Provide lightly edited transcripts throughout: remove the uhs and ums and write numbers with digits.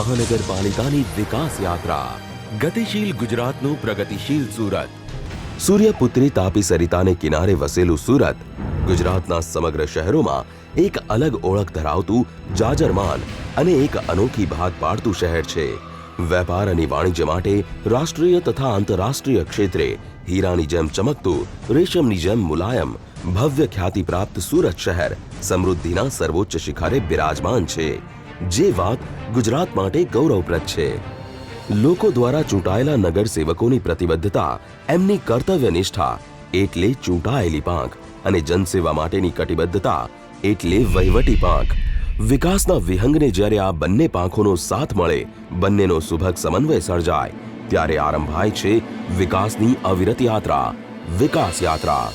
મહાનગરપાલિકાની વિકાસ યાત્રા, ગતિશીલ ગુજરાતનું પ્રગતિશીલ સુરત. સૂર્યપુત્રી તાપી સરિતાને કિનારે વસેલું સુરત ગુજરાતના સમગ્ર શહેરોમાં એક અલગ ઓળખ ધરાવતું જાજરમાન અને એક અનોખી ભાગ પાડતું શહેર છે. વેપાર અને વાણિજ્ય માટે રાષ્ટ્રીય તથા આંતરરાષ્ટ્રીય ક્ષેત્રે હીરાની જેમ ચમકતું, રેશમની જેમ મુલાયમ, ભવ્ય ખ્યાતિ પ્રાપ્ત સુરત શહેર સમૃદ્ધિના સર્વોચ્ચ શિખરે બિરાજમાન છે. જે વાત ગુજરાત માટે ગૌરવપ્રદ છે. લોકો દ્વારા ચૂંટાયેલા નગરસેવકોની પ્રતિબદ્ધતા, એમની કર્તવ્ય નિષ્ઠા એટલે ચૂંટાયેલી પાંખ અને જનસેવા માટેની કટિબદ્ધતા એટલે વહીવટી પાંખ. વિકાસના વિહંગને જ્યારે આ બંને પાંખોનો સાથ મળે, બંનેનો સુભગ સમન્વય સર્જાય, ત્યારે આરંભાય છે વિકાસની અવિરત યાત્રા, વિકાસ યાત્રા.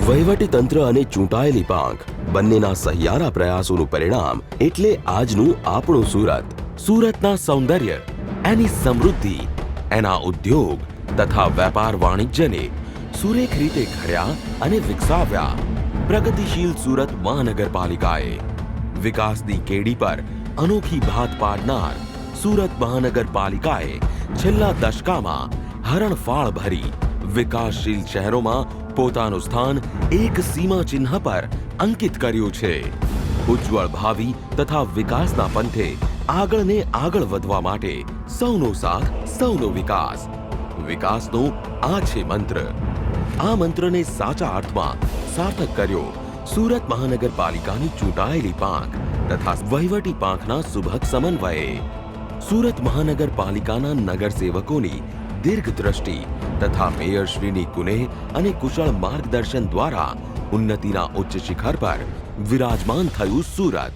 વહીવટી તંત્ર અને ચૂંટાયેલી પાંખ બંનેના સહિયારા પ્રયાસોનું પરિણામ એટલે આજનું આપણું સુરત. સુરતના સૌંદર્ય, એની સમૃદ્ધિ, એના ઉદ્યોગ તથા વેપાર વાણિજ્યને સુરેખ રીતે ઘડ્યા અને વિકસાવ્યા પ્રગતિશીલ સુરત મહાનગરપાલિકાએ. વિકાસની કેડી પર અનોખી ભાત પાડનાર સુરત મહાનગરપાલિકાએ છેલ્લા દશકામાં હરણફાળ ભરી વિકાસશીલ શહેરોમાં પોતાનું સ્થાન એક સીમાચિહ્ન પર અંકિત કર્યું છે. ઉજ્જવળ ભાવિ તથા વિકાસના પંથે આગળ ને આગળ વધવા માટે સૌનો સાથ, સૌનો વિકાસ. વિકાસનો આ છે મંત્ર. આ મંત્રને સાચા અર્થમાં સાર્થક કર્યો સુરત મહાનગરપાલિકાની ચૂંટાયેલી પાંખ તથા વહીવટી પાંખના સુભગ સમન્વયે. સુરત મહાનગરપાલિકાના નગરસેવકોની દીર્ઘદ્રષ્ટિ તથા મેયરશ્રીની કુનેહ અને કુશળ માર્ગદર્શન દ્વારા ઉન્નતિના ઉચ્ચ શિખર પર વિરાજમાન થયું સુરત.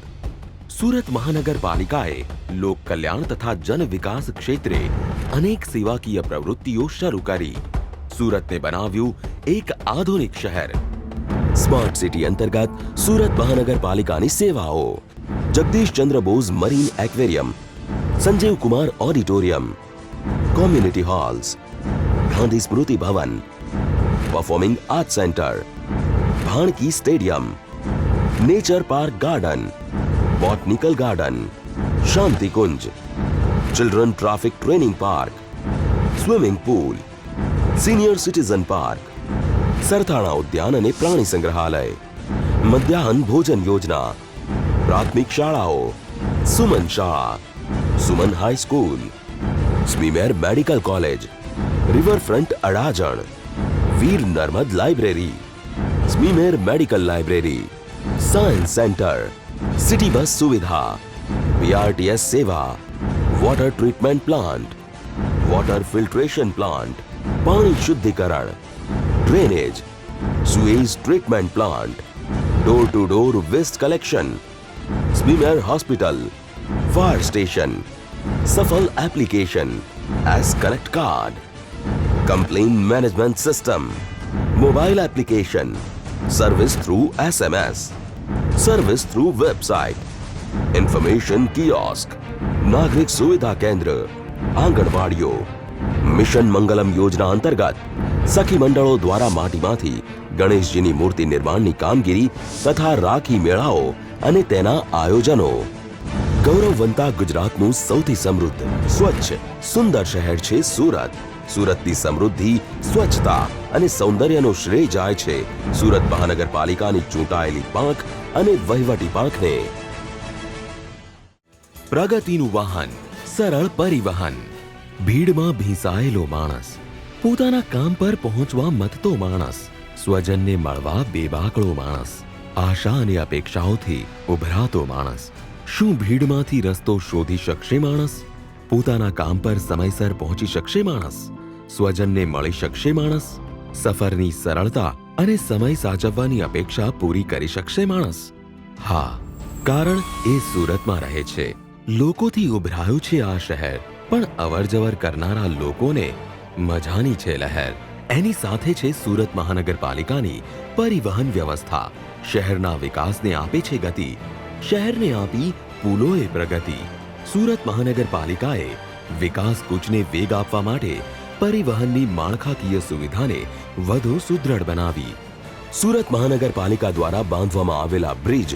સુરત મહાનગરપાલિકાએ લોક કલ્યાણ તથા જન વિકાસ ક્ષેત્રે અનેક સેવાકીય પ્રવૃત્તિઓ શરૂ કરી. સુરતને બનાવ્યું એક આધુનિક શહેર. સ્માર્ટ સિટી અંતર્ગત સુરત મહાનગરપાલિકાની સેવાઓ: Jagdishchandra Bose marine aquarium, Sanjeev Kumar auditorium, community halls, Gandhi Smriti Bhavan, performing art centre, Bhanki stadium, nature park garden, botanical garden, Shanti Kunj, children traffic training park, swimming pool, senior citizen park, Sarthana ઉદ્યાન અને પ્રાણી સંગ્રહાલય, મધ્યાહન ભોજન યોજના, પ્રાથમિક શાળાઓ, સુમન શાળા, Suman high school, SMIMER medical college, riverfront Adajan, Veer Narmad library, SMIMER medical library, science centre, city bus સુવિધા, બીઆરટીએસ સેવા, water treatment plant, water filtration plant, પાણી શુદ્ધિકરણ, drainage, sewage treatment plant, door to door waste collection, SMIMER hospital, fire station, Safal application, S collect card, complain management system, mobile application, service through SMS, service through website, information kiosk, નાગરિક સુવિધા કેન્દ્ર, આંગણવાડીઓ. Mission Mangalam યોજના અંતર્ગત સખી મંડળો દ્વારા માટીમાંથી ગણેશજીની મૂર્તિ નિર્માણની કામગીરી તથા રાખી મેળાઓ અને તેના આયોજનો. ગૌરવવંતા ગુજરાતનું સૌથી સમૃદ્ધ, સ્વચ્છ, સુંદર શહેર છે સુરત. સુરતની સમૃદ્ધિ, સ્વચ્છતા અને સૌંદર્યનો શ્રેય જાય છે સુરત મહાનગરપાલિકાની ચૂંટાયેલી પાંખ અને વહીવટી પાંખને. પ્રગતિનું વાહન, સરળ પરિવહન. ભીડમાં ભીંસાયેલો માણસ, પોતાના કામ પર પહોંચવા મથતો માણસ, સ્વજનને મળવા બેબાકળો માણસ, આશા અને અપેક્ષાઓથી ઉભરાતો માણસ. શું ભીડમાંથી રસ્તો શોધી શકશે માણસ? પોતાના કામ પર સમયસર પહોંચી શકશે માણસ? સ્વજનને મળી શકશે માણસ? સફરની સરળતા અને સમય સાચવવાની અપેક્ષા પૂરી કરી શકશે માણસ? હા, કારણ એ સુરતમાં રહે છે. લોકોથી ઉભરાયું છે આ શહેર, પણ અવરજવર કરનારા લોકોને મજાની છે લહેર. એની સાથે છે સુરત મહાનગરપાલિકાની પરિવહન વ્યવસ્થા. શહેરના વિકાસને આપે છે ગતિ, શહેરને આપી પુલોએ પ્રગતિ. સુરત મહાનગરપાલિકાએ વિકાસ કૂચને વેગ આપવા માટે પરિવહનની માળખાકીય સુવિધાને વધુ સુદૃઢ બનાવી. સુરત મહાનગરપાલિકા દ્વારા બાંધવામાં આવેલા બ્રિજ,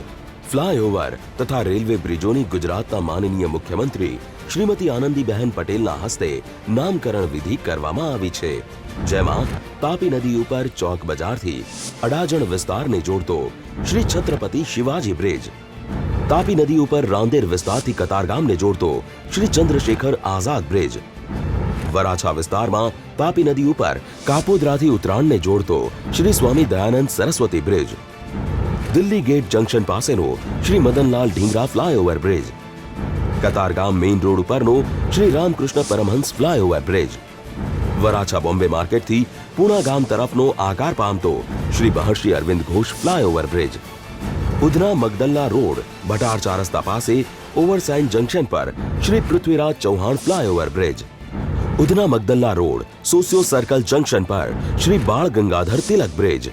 ફ્લાયઓવર તથા રેલવે બ્રિજોની ગુજરાતના માનનીય મુખ્યમંત્રી શ્રીમતી આનંદીબહેન પટેલના હસ્તે નામકરણ વિધિ કરવામાં આવી છે, જેમાં તાપી નદી ઉપર ચોક બજારથી અડાજણ વિસ્તારને જોડતો શ્રી છત્રપતિ શિવાજી બ્રિજ, તાપી નદી ઉપર રાંદેર વિસ્તારથી કતારગામને જોડતો શ્રી ચંદ્રશેખર આઝાદ બ્રિજ, વરાછા વિસ્તારમાં તાપી નદી ઉપર કાપોદ્રાથી ઉત્તરાયણને જોડતો Shri Swami Dayanand Saraswati bridge, Delhi gate junction પાસેનો Shri Madanlal Dhingra flyover bridge, Katargam main road ઉપરનો શ્રી રામકૃષ્ણ પરમહંસ ફ્લાયઓવર બ્રિજ, વરાછા બોમ્બે માર્કેટથી પૂણા ગામ તરફનો આકાર પામતો Shri Maharshi Arvind Ghosh flyover bridge, Udhna Magdalla road Bhatar ચાર રસ્તા પાસે ઓવરસાઇન જંકશન પર Shri Prithviraj Chauhan flyover bridge, Udhna Magdalla road Sosyo circle junction પર Shri Bal Gangadhar Tilak bridge,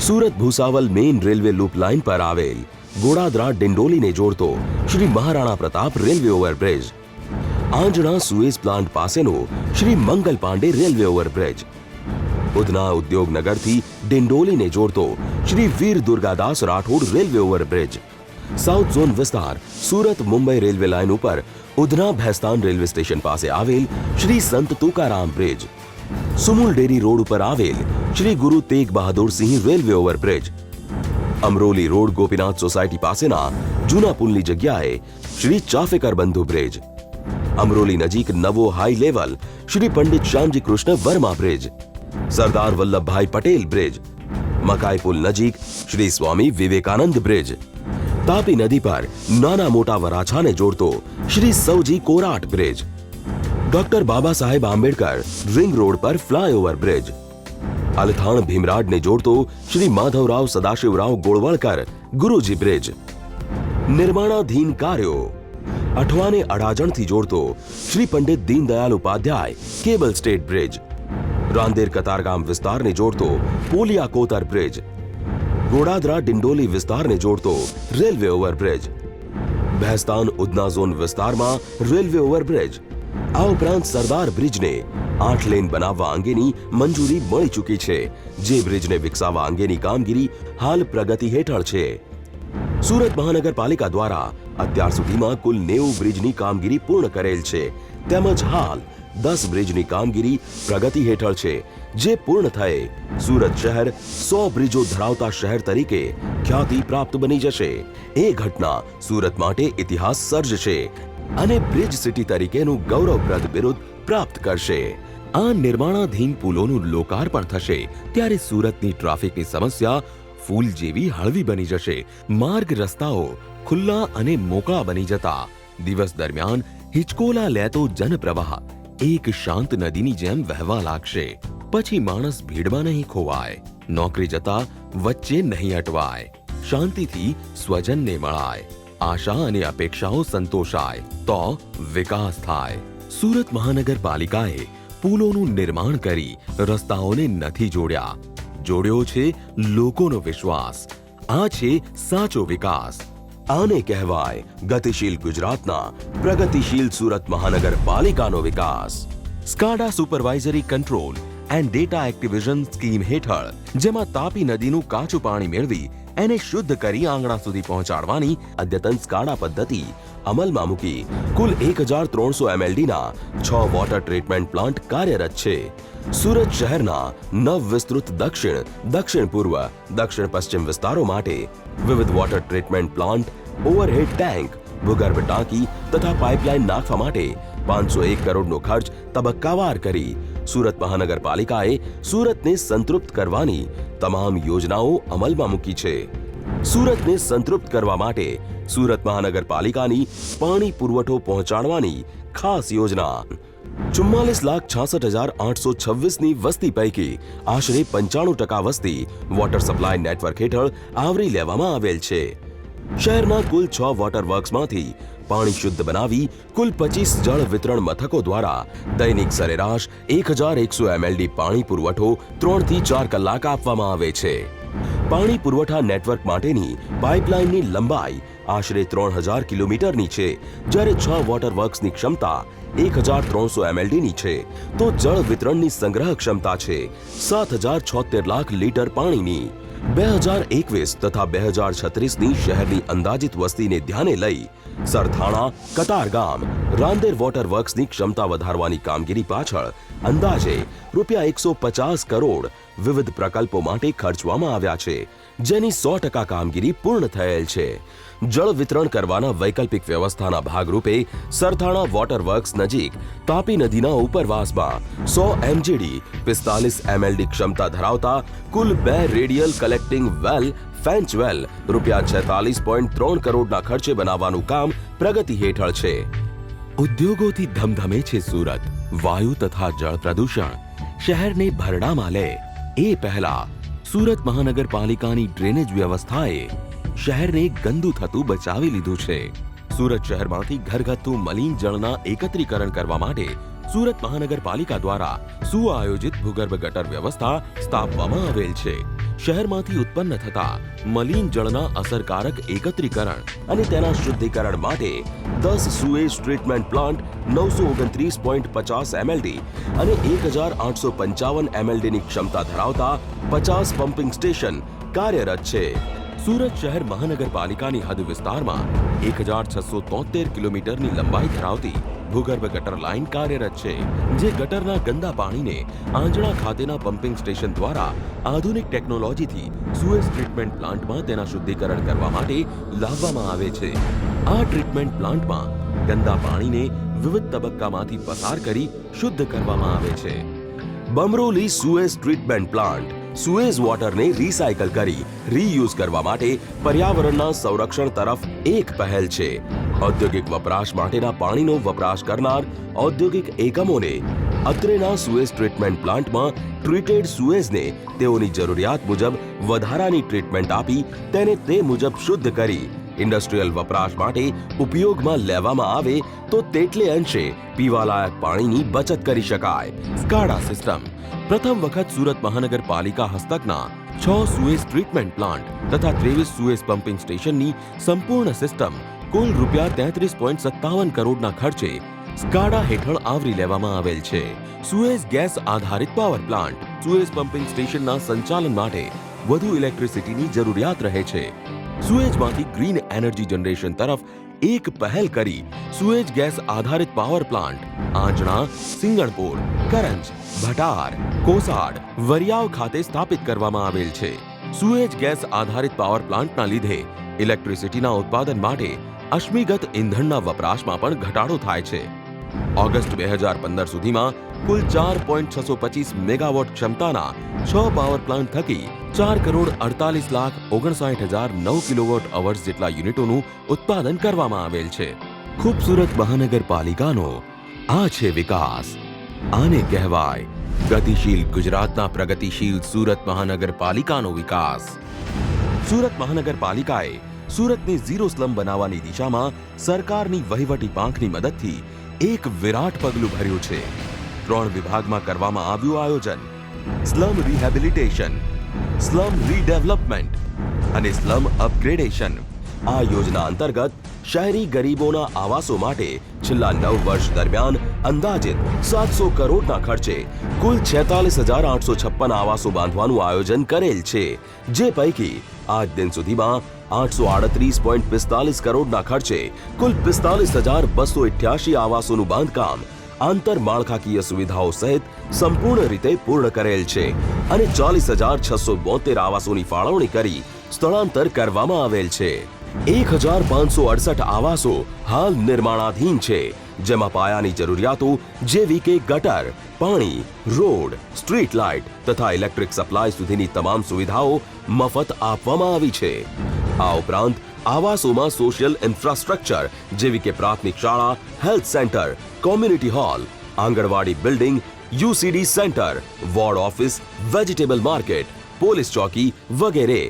Surat Bhusawal main railway loop line પર આવેલ ગોડાદરા ડિંડોલીને જોડતો Shri Maharana Pratap railway over bridge, Anjana sewage plant પાસેનો Shri Mangal Pandey railway over bridge, Udhna ઉદ્યોગનગરથી ડિંડોલીને જોડતો Shri Veer Durgadas Rathod railway over bridge, south zone વિસ્તાર સુરત મુંબઈ રેલવે લાઇન ઉપર ઉધના ભેસ્તાન રેલવે સ્ટેશન પાસે આવેલ Shri Sant Tukaram bridge, Sumul dairy road ઉપર આવેલ Shri Guru Tegh Bahadur Singh railway over bridge, Amroli road Gopinath society પાસેના જૂના પુલની જગ્યાએ શ્રી ચાફેકર બંધુ બ્રિજ, અમરોલી નજીક નવો high level Shri Pandit Shyamji Krishna Varma bridge, Sardar Vallabhbhai Patel bridge, Makai Pul નજીક શ્રી સ્વામી વિવેકાનંદ બ્રિજ, તાપી નદી પર નાના મોટા વરાછાને જોડતો Shri Sauji Korat bridge, doctor Baba Saheb Ambedkar ring road પર ફ્લાયઓવર બ્રિજ, અલથાણ ભીમરાડને જોડતો શ્રી માધવરાવ સદાશિવરાવ ગોળવળકર ગુરુજી બ્રિજ, નિર્માણાધીન કાર્યો અઠવાને અડાજણથી જોડતો Shri Pandit Deendayal Upadhyay cable stayed bridge, Rander Katargam વિસ્તારને જોડતો પોલિયા કોતર બ્રિજ, ગોડાદરા ડિંડોલી વિસ્તારને જોડતો railway over bridge, Bhestan Udhna zone વિસ્તારમાં રેલવે ઓવર બ્રિજ, આ ઉપરાંત સરદાર બ્રિજને 8 લેન બનાવવા અંગેની મંજૂરી મળી ચૂકી છે, જે બ્રિજને વિકસાવવા અંગેની કામગીરી હાલ પ્રગતિ હેઠળ છે. સુરત મહાનગરપાલિકા દ્વારા અત્યાર સુધીમાં કુલ 90 બ્રિજની કામગીરી પૂર્ણ કરેલ છે, તેમજ હાલ 10 બ્રિજની કામગીરી પ્રગતિ હેઠળ છે, જે પૂર્ણ થયે સુરત શહેર 100 બ્રિજો ધરાવતા શહેર તરીકે ખ્યાતિ પ્રાપ્ત બની જશે. એ ઘટના સુરત માટે ઇતિહાસ સર્જશે અને બ્રિજ સિટી તરીકેનું ગૌરવપ્રદ બિરુદ પ્રાપ્ત કરશે. આ નિર્માણાધીન પુલોનું લોકાર્પણ થશે ત્યારે સુરતની ટ્રાફિકની સમસ્યા ફૂલ જેવી હળવી બની જશે. માર્ગ રસ્તાઓ ખુલ્લા અને મોકળા બની જતા દિવસ દરમિયાન હિચકોલા લેતો જનપ્રવાહ એક શાંત નદીની જેમ વહેવા લાગશે. પછી માણસ ભીડમાં નહીં ખોવાય, નોકરી જતા વચ્ચે નહીં અટવાય, શાંતિથી સ્વજનને મળાય, આશા અને અપેક્ષાઓ સંતોષાય તો વિકાસ થાય. સુરત મહાનગરપાલિકાએ પુલોનું નિર્માણ કરી રસ્તાઓને નથી જોડ્યા, જોડ્યો છે લોકોનો વિશ્વાસ. આ છે સાચો વિકાસ. આને કહેવાય ગતિશીલ ગુજરાતના પ્રગતિશીલ સુરત મહાનગરપાલિકાનો વિકાસ. SCADA supervisory control and data acquisition scheme હેઠળ, જેમાં તાપી નદીનું કાચું પાણી મેળવી એને શુદ્ધ કરી આંગણા સુધી પહોંચાડવાની અદ્યતન સ્કાડા પદ્ધતિ અમલમાં મૂકી કુલ 1300 mldના 6 વોટર ટ્રીટમેન્ટ પ્લાન્ટ કાર્યરત છે. સુરત શહેરના નવ વિસ્તૃત દક્ષિણ, દક્ષિણ પૂર્વ, દક્ષિણ પશ્ચિમ વિસ્તારો માટે વિવિધ water treatment plant, overhead tank, ભૂગર્ભ ટાંકી તથા પાઇપલાઇન નાખવા માટે 501 કરોડનો ખર્ચ તબક્કાવાર કરી સુરત મહાનગરપાલિકાએ સુરતને સંતૃપ્ત કરવાની તમામ યોજનાઓ અમલમાં મૂકી છે. સુરતને સંતૃપ્ત કરવા માટે સુરત મહાનગરપાલિકાની પાણી પુરવઠો પહોંચાડવાની ખાસ યોજના 44,66,826ની વસ્તી પૈકી આશરે 95% વસ્તી વોટર સપ્લાય નેટવર્ક હેઠળ આવરી લેવામાં આવેલ છે. શહેરના કુલ 6 વોટર વર્ક્સમાંથી પાણી શુદ્ધ બનાવી કુલ 25 જળ વિતરણ મથકો દ્વારા દૈનિક સરેરાશ 1,100 mld પાણી પુરવઠો 3 થી 4 કલાક આપવામાં આવે છે. પાણી પુરવઠા નેટવર્ક માટેની પાઇપલાઇનની લંબાઈ આશરે 3,000 કિલોમીટરની છે, જ્યારે 6 વોટર વર્ક્સની ક્ષમતા 1,300 mldની છે, તો જળ વિતરણની સંગ્રહ ક્ષમતા છે 7,076 લાખ લીટર પાણીની. 2021 તથા 2036ની શહેરની અંદાજિત વસ્તીને ધ્યાને લઈ સરથાણા, કતારગામ, રાંદેર વોટર વર્ક્સની ક્ષમતા વધારવાની કામગીરી પાછળ અંદાજે રૂપિયા 150 કરોડ વિવિધ પ્રકલ્પો માટે ખર્ચવામાં આવ્યા છે, જેની 100% કામગીરી પૂર્ણ થયેલ છે. જળ વિતરણ કરવાના વૈકલ્પિક વ્યવસ્થાના ભાગરૂપે સરથાણા વોટર વર્ક્સ નજીક તાપી નદીના ઉપરવાસમાં 100 MGD 45 MLD ક્ષમતા ધરાવતા કુલ 2 રેડિયલ કલેક્ટિંગ વેલ ફેન્ચ વેલ રૂપિયા 46.3 કરોડના ખર્ચે બનાવવાનું કામ પ્રગતિ હેઠળ છે. ઉદ્યોગોથી ધમધમે છે સુરત. વાયુ તથા જળ પ્રદૂષણ શહેરને ભરડામાં લે એ પહેલા સુરત મહાનગરપાલિકાની ડ્રેનેજ વ્યવસ્થાએ શહેરને ગંદુ થતું બચાવી લીધું છે. સુરત શહેરમાંથી ઘરગથ્થુ મલિન જળના એકત્રીકરણ કરવા માટે સુરત મહાનગરપાલિકા દ્વારા સુઆયોજિત ભૂગર્ભ ગટર વ્યવસ્થા સ્થાપવામાં આવેલ છે. શહેરમાંથી ઉત્પન્ન થતા મલિન જળના અસરકારક એકત્રીકરણ અને તેના શુદ્ધિકરણ માટે 10 સુએજ ટ્રીટમેન્ટ પ્લાન્ટ 929.50 MLD અને 1855 MLD ની ક્ષમતા ધરાવતા 50 પમ્પિંગ સ્ટેશન કાર્યરત છે. સુરત શહેર મહાનગરપાલિકાની હદ વિસ્તારમાં 1673 કિલોમીટરની લંબાઈ ધરાવતી ભૂગર્ભ ગટર લાઇન કાર્યરત છે, જે ગટરના ગંદા પાણીને આંજણા ખાતેના પમ્પિંગ સ્ટેશન દ્વારા આધુનિક ટેકનોલોજીથી સુએજ ટ્રીટમેન્ટ પ્લાન્ટમાં તેના શુદ્ધિકરણ કરવા માટે લાવવામાં આવે છે. આ ટ્રીટમેન્ટ પ્લાન્ટમાં ગંદા પાણીને વિવિધ તબક્કામાંથી પસાર કરી શુદ્ધ કરવામાં આવે છે. Bamroli sewage treatment plant sewage વોટરને રિસાયકલ કરી રીયુઝ કરવા માટે પર્યાવરણના સંરક્ષણ તરફ એક પહેલ છે. ઔદ્યોગિક વપરાશ માટેના પાણીનો વપરાશ કરનાર ઔદ્યોગિક એકમોને અત્રેના સુએજ ટ્રીટમેન્ટ પ્લાન્ટમાં ટ્રીટેડ સુએજને તેઓની જરૂરિયાત મુજબ વધારાની ટ્રીટમેન્ટ આપી તેને તે મુજબ શુદ્ધ કરી ઇન્ડસ્ટ્રીયલ વપરાશ માટે ઉપયોગમાં લેવામાં આવે તો તેટલે અંશે પીવાલાયક પાણીની બચત કરી શકાય. સ્કાડા સિસ્ટમ પ્રથમ વખત સુરત મહાનગરપાલિકા હસ્તકના 6 સુએજ ટ્રીટમેન્ટ પ્લાન્ટ તથા 23 સુએજ પમ્પિંગ સ્ટેશનની સંપૂર્ણ સિસ્ટમ કુલ રૂપિયા 33.57 કરોડના ખર્ચે સ્કાડા હેઠળ આવરી લેવામાં આવેલ છે. સુએજ ગેસ આધારિત પાવર પ્લાન્ટ સુએજ પમ્પિંગ સ્ટેશનના સંચાલન માટે વધુ ઇલેક્ટ્રિસિટીની જરૂરિયાત રહે છે. સુએજમાંથી ગ્રીન એનર્જી જનરેશન તરફ એક પહેલ કરી સુએજ ગેસ આધારિત પાવર પ્લાન્ટ આંજણા, સિંગણપુર, કરંજ, ભટાર, કોસાડ, વરિયાવ ખાતે સ્થાપિત કરવામાં આવેલ છે. સુએજ ગેસ આધારિત પાવર પ્લાન્ટના લીધે ઇલેક્ટ્રિસિટીના ઉત્પાદન માટે અશ્મિગત ઇંધણના વપરાશમાં પણ ઘટાડો થાય છે. ઓગસ્ટ 2015 સુધીમાં કુલ 4.625 મેગાવોટ ક્ષમતાના 6 પાવર પ્લાન્ટ થકી 4,48,59,009 કિલોવોટ અવર્સ જેટલા યુનિટોનું ઉત્પાદન કરવામાં આવેલ છે. ખૂબસૂરત મહાનગરપાલિકાનો આ છે વિકાસ. આને કહેવાય ગતિશીલ ગુજરાતના પ્રગતિશીલ સુરત મહાનગરપાલિકાનો વિકાસ. સુરત મહાનગરપાલિકાએ સુરતને ઝીરો સ્લમ બનાવવાની દિશામાં સરકારની વહીવટી પાંખની મદદથી એક વિરાટ પગલું ભર્યું છે. 3 વિભાગમાં કરવામાં આવ્યું આયોજન: સ્લમ રિહેબિલિટેશન, સ્લમ રીડેવલપમેન્ટ અને સ્લમ અપગ્રેડેશન. આ યોજના અંતર્ગત શહેરી ગરીબોના આવાસો માટે છેલ્લા 9 વર્ષ દરમિયાન અંદાજિત 700 કરોડના ખર્ચે કુલ 46,856 આવાસો બાંધવાનું આયોજન કરેલ છે, જે પૈકી આજ દિન સુધીમાં 838.45 કરોડના ખર્ચે કુલ 45,288 આવાસોનું બાંધકામ આંતરમાળખાકીય સુવિધાઓ સહિત સંપૂર્ણ રીતે પૂર્ણ કરેલ છે અને 40,672 આવાસોની ફાળવણી કરી સ્થળાંતર કરવામાં આવેલ છે. 1,568 આવાસો હાલ નિર્માણાધીન છે, જેમાં પાયાની જરૂરિયાતો જેવી કે ગટર, પાણી, રોડ, સ્ટ્રીટ લાઇટ તથા ઇલેક્ટ્રિક સપ્લાય સુધીની તમામ સુવિધાઓ મફત આપવામાં આવી છે. આ ઉપરાંત આવાસોમાં સોશિયલ ઇન્ફ્રાસ્ટ્રક્ચર જેવી કે પ્રાથમિક શાળા, health centre, community hall, anganwadi building, UCD centre, ward office, vegetable market, police ચોકી વગેરે.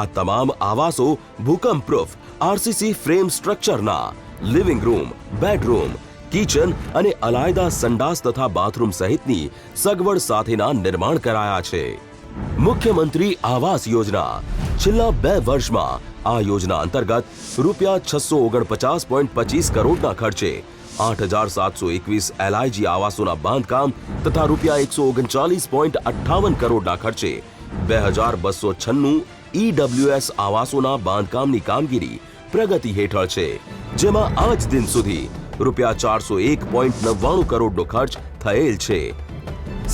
આ તમામ આવાસો ભૂકંપ પ્રૂફ આરસીસી ફ્રેમ સ્ટ્રક્ચરના લિવિંગ રૂમ, બેડરૂમ, કિચન અને અલાયદા સંડાસ તથા બાથરૂમ સહિતની સગવડ સાથેના નિર્માણ કરાયા છે. મુખ્યમંત્રી આવાસ યોજના છેલ્લા 2 વર્ષમાં આ યોજના અંતર્ગત રૂપિયા 649.25 કરોડના ખર્ચે 8,721 એલઆઈજી આવાસોના બાંધકામ તથા રૂપિયા 139.58 કરોડના ખર્ચે 2296 EWS આવાસોના બાંધકામની કામગીરી પ્રગતિ હેઠળ છે, જેમાં આજ દિન સુધી રૂપિયા 401.99 કરોડનો ખર્ચ થયેલ છે.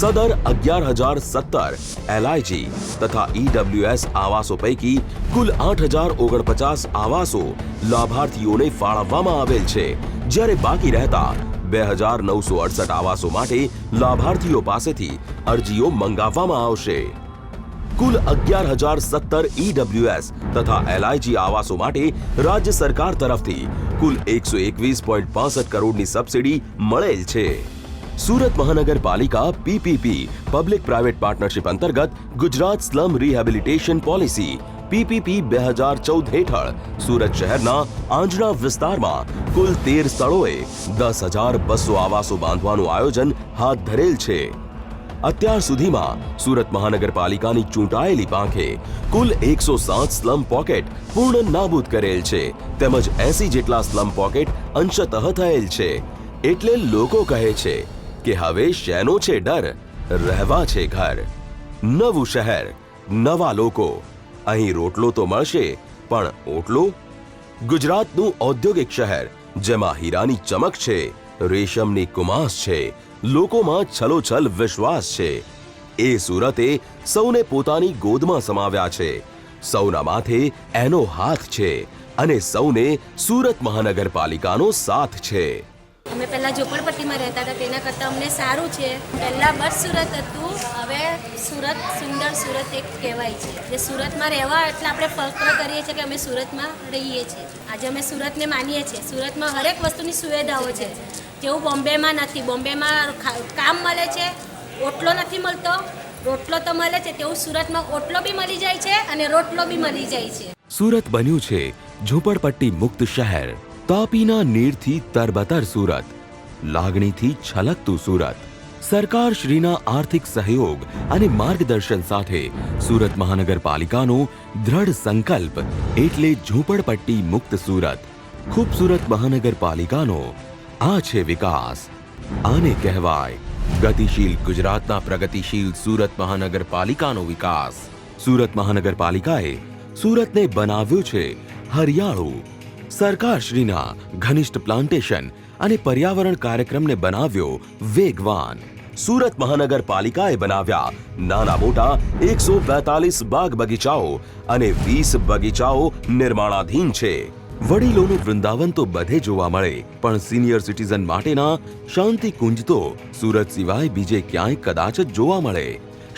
સદર 11,017 LIG તથા EWS આવાસો પૈકી કુલ 8,049 આવાસો લાભાર્થીઓને ફાળવવામાં આવેલ છે, જ્યારે બાકી રહેતા 2,968 આવાસો માટે લાભાર્થીઓ પાસેથી અરજીઓ મંગાવવામાં આવશે. કુલ 11,017 EWS તથા LIG આવાસો માટે રાજ્ય સરકાર તરફથી કુલ 121.65 કરોડની સબસિડી મળેલ છે. સુરત મહાનગરપાલિકા PPP પબ્લિક પ્રાઇવેટ પાર્ટનરશિપ અંતર્ગત Gujarat slum rehabilitation policy PPP 2014 હેઠળ સુરત શહેરના આંજણા વિસ્તારમાં કુલ 13 સ્થળોએ 10,200 આવાસો બાંધવાનું આયોજન હાથ ધરેલ છે. અત્યાર સુધીમાં સુરત મહાનગરપાલિકાની ચૂંટાયેલી પાંખે કુલ 107 સ્લમ પોકેટ પૂર્ણ નાબૂદ કરેલ છે, તેમજ 80 જેટલા સ્લમ પોકેટ અંશતઃ થયેલ છે. એટલે લોકો કહે છે કે હવે શેનો છે ડર, રહેવા છે ઘર. નવું શહેર, નવા લોકો. અહીં રોટલો તો મળશે, પણ ઓટલો? ગુજરાતનું ઔદ્યોગિક શહેર, જેમાં હીરાની ચમક છે, રેશમની કુમાસ છે, લોકોમાં છલોછલ વિશ્વાસ છે. એ સુરતે સૌને પોતાની ગોદમાં સમાવ્યા છે. સૌના માથે એનો હાથ છે અને સૌને સુરત મહાનગરપાલિકાનો સાથ છે. અમે પહેલા ઝોપડપટ્ટીમાં રહેતા હતા, તેના કરતાં અમને સારું છે. પહેલા બસ સુરત હતું, હવે સુરત સુંદર સુરત એક કહેવાય છે. જે સુરતમાં રહેવા એટલે આપણે ફક્ર કરીએ છીએ કે અમે સુરતમાં રહીએ છીએ. આજે અમે સુરતને માનીએ છીએ. સુરતમાં હરેક વસ્તુની સુવિધાઓ છે, જેવું બોમ્બેમાં નથી. બોમ્બેમાં કામ મળે છે, ઓટલો નથી મળતો. રોટલો તો મળે છે, તેવું સુરતમાં ઓટલો બી મળી જાય છે અને રોટલો બી મળી જાય છે. સુરત બન્યું છે ઝૂંપડપટ્ટી મુક્ત શહેર. તાપીના નીરથી તરબતર સુરત, લાગણીથી છલકતું સુરત. સરકાર શ્રીના આર્થિક સહયોગ અને માર્ગદર્શન સાથે સુરત મહાનગરપાલિકાનો દ્રઢ સંકલ્પ એટલે ઝૂંપડપટ્ટી મુક્ત સુરત. ખૂબસૂરત મહાનગરપાલિકાનો આ છે વિકાસ. આને કહેવાય ગતિશીલ ગુજરાતના પ્રગતિશીલ સુરત મહાનગરપાલિકાનો વિકાસ. સુરત મહાનગરપાલિકાએ સુરતને બનાવ્યું છે હરિયાળું. સરકારશ્રીના ઘનિષ્ઠ પ્લાન્ટેશન અને પર્યાવરણ કાર્યક્રમને બનાવ્યો વેગવાન. સુરત મહાનગરપાલિકાએ બનાવ્યા નાના મોટા 142 બાગ બગીચાઓ અને 20 બગીચાઓ નિર્માણાધીન છે. વડીલોનું વૃંદાવન તો બધે જોવા મળે, પણ સિનિયર સિટીઝન માટેના શાંતિ કુંજ તો સુરત સિવાય બીજે ક્યાંય કદાચ જ જોવા મળે.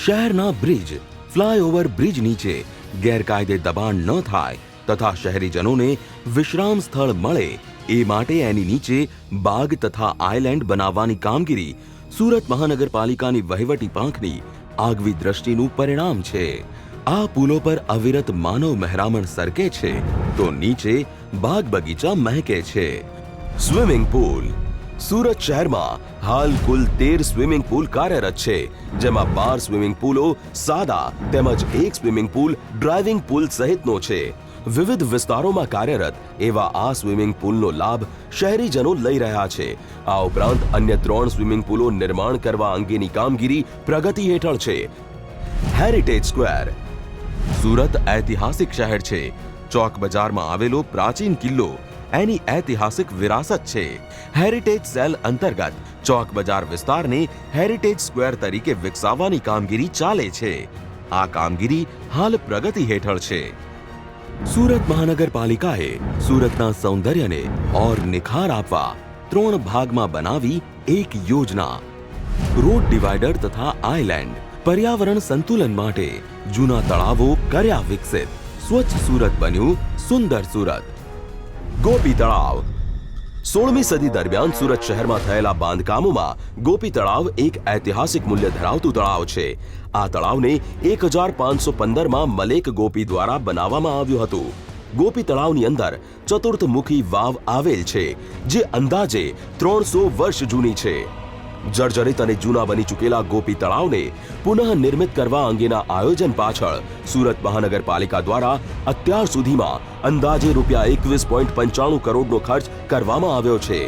શહેરના બ્રિજ, ફ્લાયઓવર બ્રિજ નીચે ગેરકાયદે દબાણ ન થાય તથા શહેરીજનોને વિશ્રામ સ્થળ મળે એ માટે એની નીચે બાગ તથા આઇલેન્ડ બનાવવાની કામગીરી સુરત મહાનગરપાલિકાની વહીવટી પાંખની આગવી દ્રષ્ટિનું પરિણામ છે. આ પુલો પર અવિરત માનવ મહેરામણ સરકે છે, તો નીચે બાગ બગીચા મહેકે છે. Swimming pool. સુરત શહેરમાં હાલ કુલ 13 સ્વિમિંગ પુલ કાર્યરત છે, જેમાં 12 સ્વિમિંગ પુલો સાદા તેમજ એક સ્વિમિંગ પુલ ડ્રાઇવિંગ પુલ સહિતનો છે. વિવિધ વિસ્તારોમાં કાર્યરત એવા આ સ્વિમિંગ પુલનો લાભ શહેરીજનો લઈ રહ્યા છે. આ ઉપરાંત અન્ય 3 સ્વિમિંગ પુલો નિર્માણ કરવા અંગેની કામગીરી પ્રગતિ હેઠળ છે. Heritage square. સુરત ઐતિહાસિક શહેર છે. ચોક બજારમાં આવેલો પ્રાચીન કિલ્લો એની ઐતિહાસિક વિરાસત છે. હેરિટેજ સેલ અંતર્ગત ચોક બજાર વિસ્તારને હેરિટેજ સ્ક્વેર તરીકે વિકસાવવાની કામગીરી ચાલે છે. આ કામગીરી હાલ પ્રગતિ હેઠળ છે. સુરત મહાનગરપાલિકાએ સુરતના સૌંદર્યને ઓર નિખાર આપવા 3 ભાગમાં બનાવી એક યોજના. રોડ ડિવાઈડર તથા આઇલેન્ડ. પર્યાવરણ સંતુલન માટે જૂના તળાવો કર્યા વિકસિત. સ્વચ્છ સુરત બન્યું સુંદર સુરત. ગોપી તળાવ. 16મી સદી દરમિયાન સુરત શહેરમાં થયેલા બાંધકામોમાં ગોપી તળાવ એક ઐતિહાસિક મૂલ્ય ધરાવતું તળાવ છે. આ તળાવને 1515માં મલેક ગોપી દ્વારા બનાવવામાં આવ્યું હતું. ગોપી તળાવની અંદર ચતુર્થમુખી વાવ આવેલ છે, જે અંદાજે 300 વર્ષ જૂની છે. જર્જરિત અને જૂના બની ચૂકેલા ગોપી તળાવને પુનઃ નિર્મિત કરવા અંગેના આયોજન પાછળ સુરત મહાનગરપાલિકા દ્વારા અત્યાર સુધીમાં અંદાજે રૂપિયા 21.95 કરોડનો ખર્ચ કરવામાં આવ્યો છે.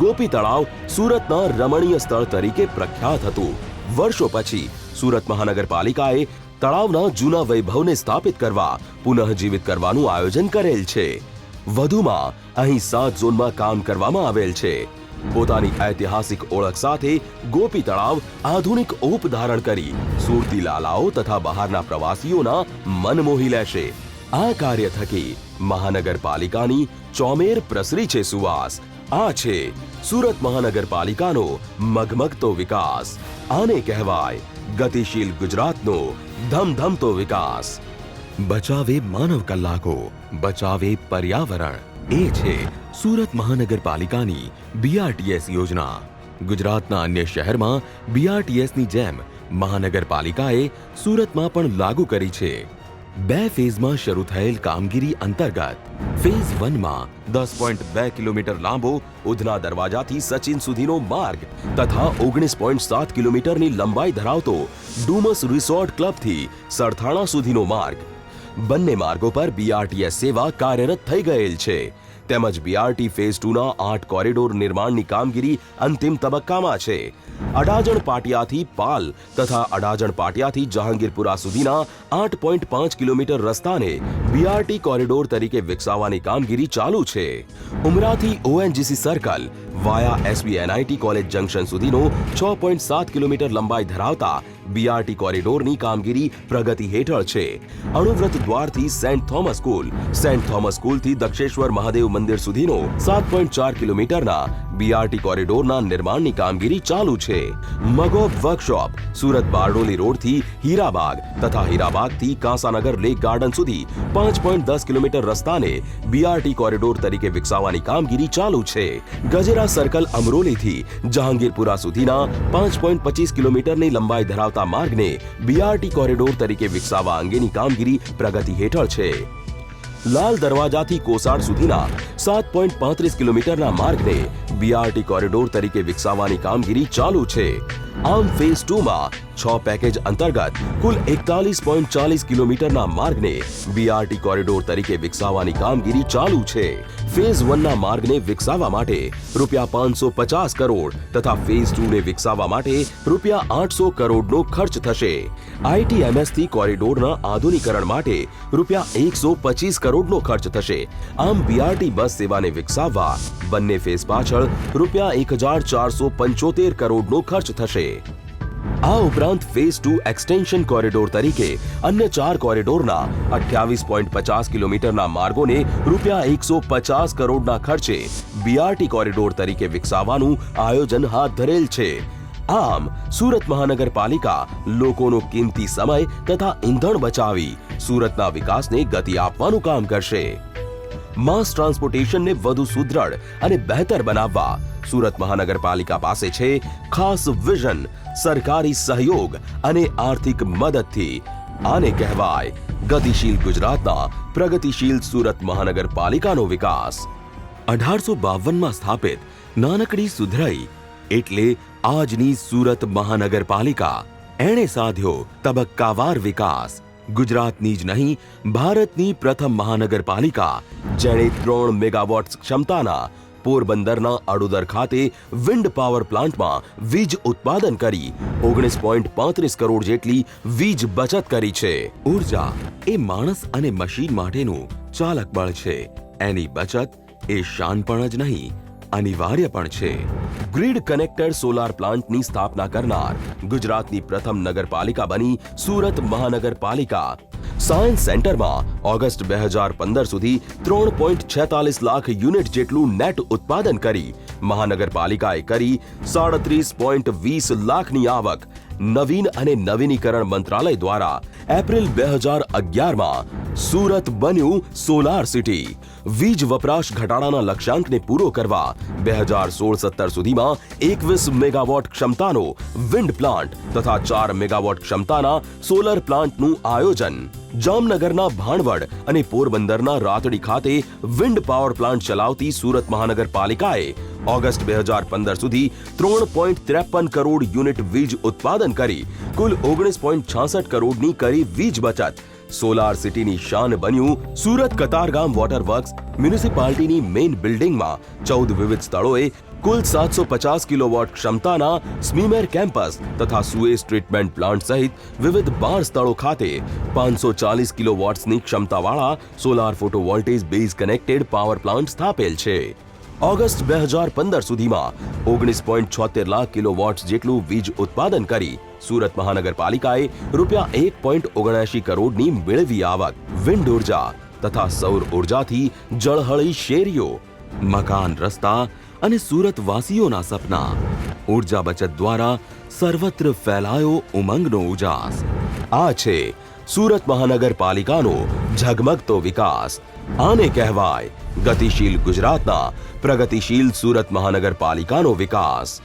ગોપી તળાવ સુરતના રમણીય સ્થળ તરીકે પ્રખ્યાત હતું. વર્ષો પછી સુરત મહાનગરપાલિકાએ તળાવના જૂના વૈભવને સ્થાપિત કરવા પુનઃજીવિત કરવાનું આયોજન કરેલ છે. વધુમાં અહીં 7 ઝોનમાં કામ કરવામાં આવેલ છે. પોતાની ઐતિહાસિક ઓળખ સાથે ગોપી તળાવ આધુનિક ઓપ ધારણ કરી સુરતી લાલાઓ તથા બહારના પ્રવાસીઓના મન મોહી લેશે. આ કાર્ય થકી મહાનગરપાલિકાની ચોમેર પ્રસરી છે સુવાસ. આ છે સુરત મહાનગરપાલિકાનો મગમગતો વિકાસ. આને કહેવાય ગતિશીલ ગુજરાતનો ધમધમતો વિકાસ. બચાવે માનવ કલાકો, બચાવે પર્યાવરણ, એ છે સુરત મહાનગરપાલિકાની BRTS યોજના. ગુજરાતના અન્ય શહેરમાં BRTSની જેમ મહાનગરપાલિકાએ સુરતમાં પણ લાગુ કરી છે. 2 ફેઝમાં શરૂ થયેલ કામગીરી અંતર્ગત ફેઝ 1માં 10.2 કિલોમીટર લાંબો ઉધના દરવાજાથી સચિન સુધીનો માર્ગ તથા 19.7 કિલોમીટરની લંબાઈ ધરાવતો ડુમસ રિસોર્ટ ક્લબથી સરથાણા સુધીનો માર્ગ. બંને માર્ગો પર BRTS સેવા કાર્યરત થઈ ગયેલ છે. તેમજ BRT ફેઝ 2ના 8 કોરિડોર નિર્માણની કામગીરી અંતિમ તબક્કામાં છે. અડાજણ પાટિયાથી પાલ તથા અડાજણ પાટિયાથી જહાંગીરપુરા સુધીના 8.5 કિલોમીટર રસ્તાને BRT કોરિડોર તરીકે વિકસાવવાની કામગીરી ચાલુ છે. ઉમરાથી ONGC સર્કલ વાયા SBNIT કોલેજ જંકશન સુધીનો 6.7 કિલોમીટર લંબાઈ ધરાવતા BRT કોરિડોરની કામગીરી પ્રગતિ હેઠળ છે. અણુવ્રત દ્વારથી સેન્ટ થોમસ સ્કૂલથી દક્ષેશ્વર મહાદેવ મંદિર સુધીનો 7.4 કિલોમીટરના BRT કોરિડોરના નિર્માણની કામગીરી ચાલુ છે. મગોબ વર્કશોપ સુરત બારડોલી રોડથી હીરાબાગ તથા હીરાબાગથી કાંસાનગર લેક ગાર્ડન સુધી 5.10 કિલોમીટર રસ્તાને BRT કોરિડોર તરીકે વિકસાવવાની કામગીરી ચાલુ છે. ગજેરા સર્કલ અમરોલીથી જહાંગીરપુરા સુધીના 5.25 કિલોમીટરની લંબાઈ ધરાવતા માર્ગને BRT કોરિડોર તરીકે વિકસાવવા અંગેની કામગીરી પ્રગતિ હેઠળ છે. લાલ દરવાજાથી કોસાડ સુધીના 7.35 કિલોમીટરના માર્ગને BRT કોરિડોર તરીકે વિકસાવવાની કામગીરી ચાલુ છે. આમ ફેઝ 2માં 6 પેકેજ અંતર્ગત કુલ 41.40 કિલોમીટરના માર્ગને BRT કોરિડોર તરીકે વિકસાવવાની કામગીરી ચાલુ છે. ફેઝ 1ના માર્ગને વિકસાવવા માટે ₹550 કરોડ તથા ફેઝ 2ને વિકસાવવા માટે ₹800 કરોડનો ખર્ચ થશે. ITMS થી કોરિડોરના આધુનિકરણ માટે ₹125 કરોડનો ખર્ચ થશે. આમ BRT બસ સેવાને વિકસાવવા બંને ફેઝ પાછળ ₹1475 કરોડનો ખર્ચ થશે. આ ઉપરાંત ફેઝ 2 એક્સટેન્શન કોરિડોર તરીકે અન્ય 4 કોરિડોરના 28.50 કિલોમીટરના માર્ગોને ₹150 કરોડના ખર્ચે BRT કોરિડોર તરીકે વિકસાવવાનું આયોજન હાથ ધરેલ છે. આમ સુરત મહાનગરપાલિકા લોકોનો કિંમતી સમય તથા ઈંધણ બચાવી સુરતના વિકાસને ગતિ આપવાનું કામ કરશે. માસ ટ્રાન્સપોર્ટેશનને વધુ સુદૃઢ અને બહેતર બનાવવા સુરત મહાનગરપાલિકા પાસે છે ખાસ વિઝન, સરકારી સહયોગ અને આર્થિક મદદથી. આને કહેવાય ગતિશીલ ગુજરાતના પ્રગતિશીલ સુરત મહાનગરપાલિકાનો વિકાસ. 1852માં સ્થાપિત નાનકડી સુધરાઈ એટલે આજની સુરત મહાનગરપાલિકા. એણે સાધ્યો તબક્કાવાર વિકાસ. ગુજરાતની જ નહીં, ભારતની પ્રથમ મહાનગરપાલિકા જેણે 3 મેગાવોટ ક્ષમતાના પોરબંદરના અડોદર ખાતે વિન્ડ પાવર પ્લાન્ટમાં વીજ ઉત્પાદન કરી 19.35 કરોડ જેટલી વીજ બચત કરી છે. ઉર્જા એ માણસ અને મશીન માટેનું ચાલક બળ છે. એની બચત એ શાનપણ જ નહીં, અનિવાર્ય પણ છે. ગ્રીડ કનેક્ટેડ સોલાર પ્લાન્ટની સ્થાપના કરનાર ગુજરાતની પ્રથમ નગરપાલિકા બની સુરત મહાનગરપાલિકા. સાયન્સ સેન્ટરમાં ઓગસ્ટ 2015 સુધી 3.46 લાખ યુનિટ જેટલું નેટ ઉત્પાદન કરી મહાનગરપાલિકાએ કરી 37.20 લાખની આવક. નવીન અને નવીનીકરણ મંત્રાલય દ્વારા એપ્રિલ 2011માં સુરત બન્યું સોલાર સિટી. વીજ વપરાશ ઘટાડાના લક્ષ્યાંકને પૂરો કરવા 2016-17 સુધીમાં 21 મેગાવોટ ક્ષમતાનો વિન્ડ પ્લાન્ટ તથા 4 મેગાવોટ ક્ષમતાના સોલર પ્લાન્ટનું આયોજન. જામનગરના ભાણવડ અને પોરબંદરના રાતડી ખાતે વિન્ડ પાવર પ્લાન્ટ ચલાવતી સુરત મહાનગરપાલિકાએ ઓગસ્ટ 2015 સુધી 3.53 કરોડ યુનિટ વીજ ઉત્પાદન કરી કુલ 19.66 કરોડની કરી વીજ બચત. સોલાર સિટીની શાન બન્યું સુરત કતારગામ વોટર વર્ક્સ. મ્યુનિસિપાલિટીની મેઇન બિલ્ડિંગમાં 14 વિવિધ સ્થળોએ કુલ 750 કિલોવોટ ક્ષમતાના સ્મીમેર કેમ્પસ તથા સુએઝ ટ્રીટમેન્ટ પ્લાન્ટ સહિત વિવિધ 12 સ્થળો ખાતે 540 કિલોવોટ્સની ક્ષમતાવાળા solar photovoltaic base connected power plant સ્થાપેલ છે. ઓગસ્ટ 2015 સુધીમાં 19.76 લાખ કિલોવોટ્સ જેટલું વીજ ઉત્પાદન કરી સુરત મહાનગરપાલિકાએ ₹1.79 કરોડની મેળવી આવક. વિન્ડ ઉર્જા તથા સૌર ઉર્જાથી જળહળી શેરીઓ, મકાન, રસ્તા અને સુરત વાસીઓના સપના. ઉર્જા બચત દ્વારા સર્વત્ર ફેલાયો ઉમંગનો ઉજાસ. આ છે સુરત મહાનગરપાલિકાનો ઝગમગતો વિકાસ. આને કહેવાય ગતિશીલ ગુજરાતના પ્રગતિશીલ સુરત મહાનગરપાલિકાનો વિકાસ.